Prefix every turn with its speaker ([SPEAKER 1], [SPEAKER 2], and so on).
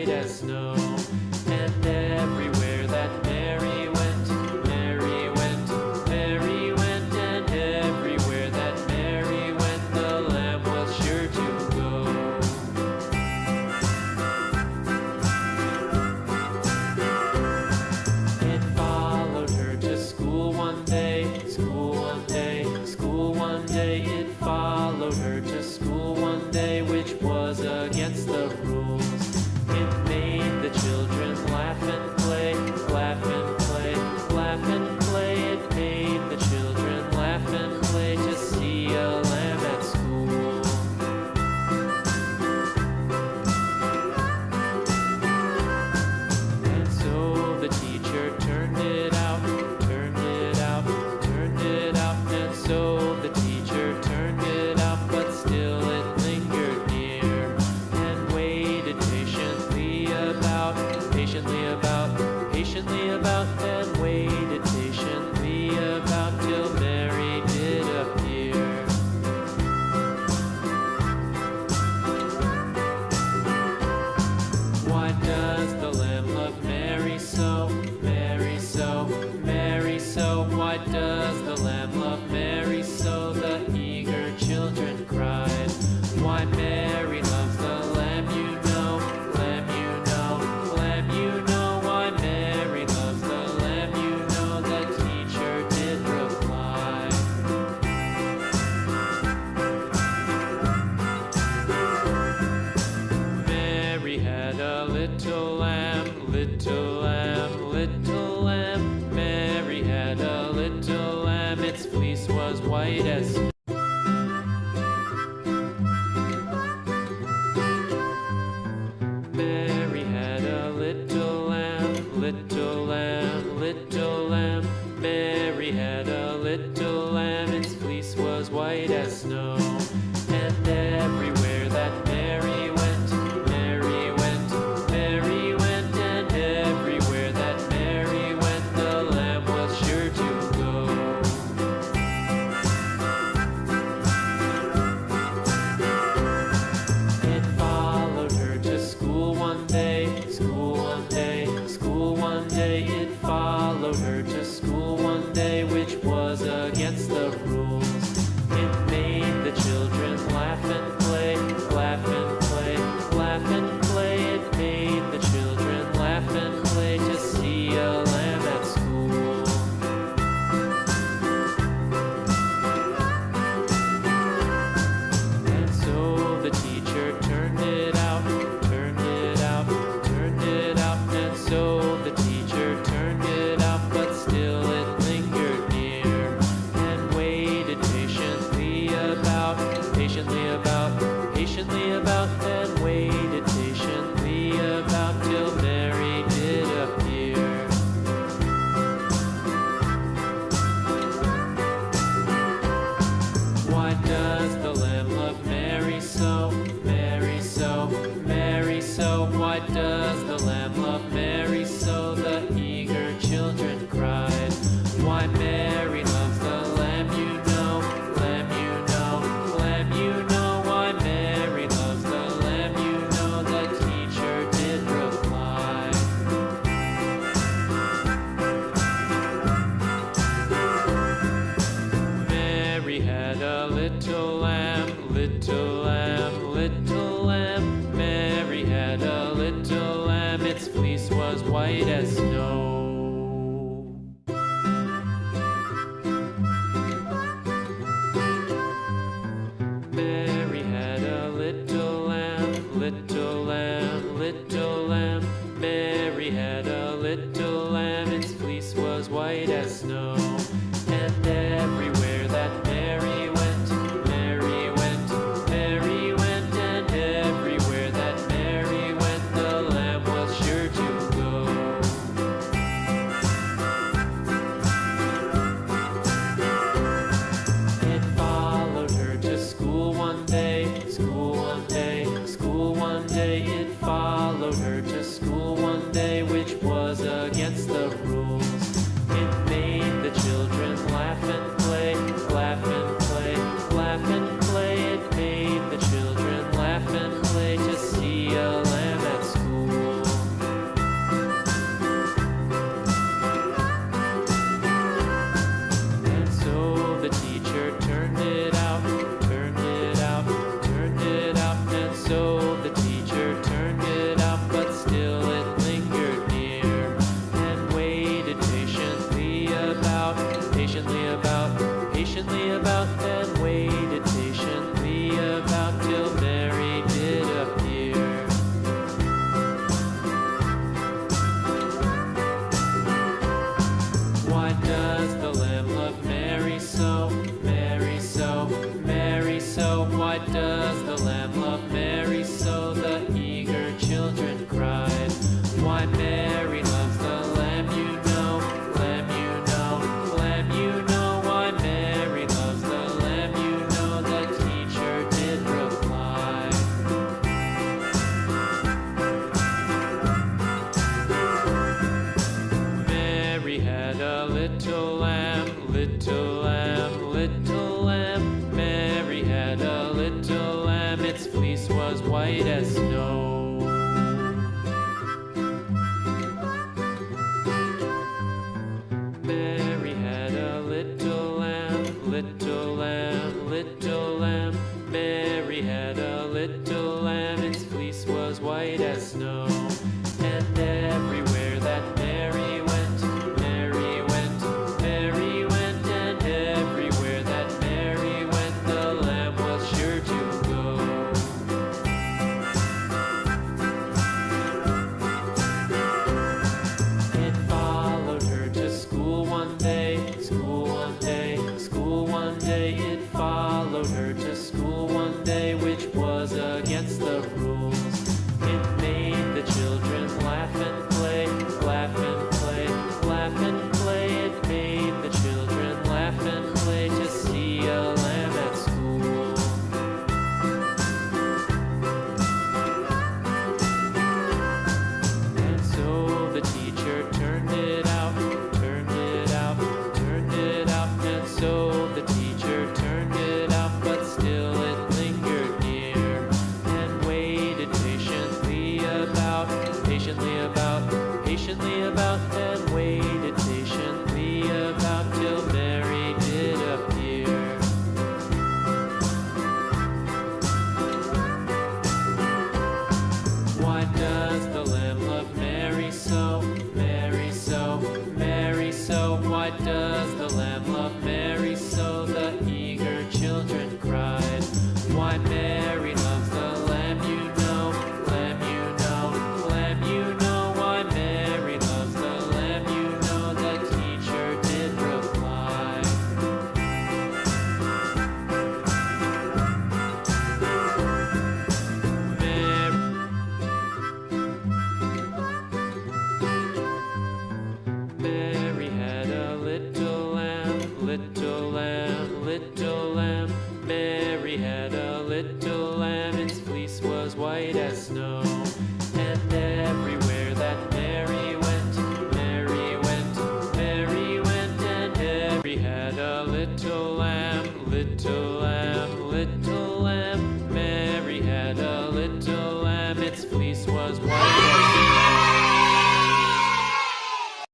[SPEAKER 1] white as snow. And everywhere that Mary went, Mary went, Mary went, and everywhere that Mary went, the lamb was sure to go. It followed her to school one day, school one day, school one day. It followed her to school one day, which was against the rules. It made the children laugh and play, laugh and play, laugh and play. It made the children laugh and play to see a lamb at school. And so the teacher turned it out, turned it out, turned it out. And so the teacher turned it out, but still it lingered near and waited patiently about, patiently about, patiently about, and waited patiently about till Mary did appear. Why does the lamb love Mary so, Mary so, Mary so? Why does the lamb love Mary so? The eager children cried. Why Mary loves the lamb, you know, lamb, you know, lamb, you know. Why Mary loves the lamb, you know, the teacher did reply. Mary had a little lamb, little lamb, little lamb. Mary had a little lamb, its fleece was white as snow. Mary had a little lamb, little lamb, little lamb. Mary had a little lamb, its fleece was white as snow. And everywhere that Mary went, Mary went, Mary went, and everywhere that Mary went, the lamb was sure to go. It followed her to school one day, school one day, school one day. It followed her to school one day, which was against the rules. It made the children laugh and play, laugh and play, laugh and play. It made the children laugh and play to see a lamb at school. And so the teacher turned it out, turned it out, turned it out. And so the teacher turned it out, but still it lingered near and waited patiently about, patiently about, patiently about, and waited patiently about till Mary did appear. Why does the lamb love Mary so, Mary so, Mary so? Why does the lamb love Mary so? The eager children cried. Why Mary loves the lamb, you know, lamb, you know, lamb, you know. Why Mary loves the lamb, you know, the teacher did reply. Mary had a little lamb, little lamb, little lamb. Mary had a little lamb, its fleece was white as snow. Mary had a little lamb, little lamb, little lamb. Mary had a little lamb, its fleece was white as snow. And everywhere that Mary went, Mary went, Mary went, and everywhere that Mary went, the lamb was sure to go. patiently about, patiently about, and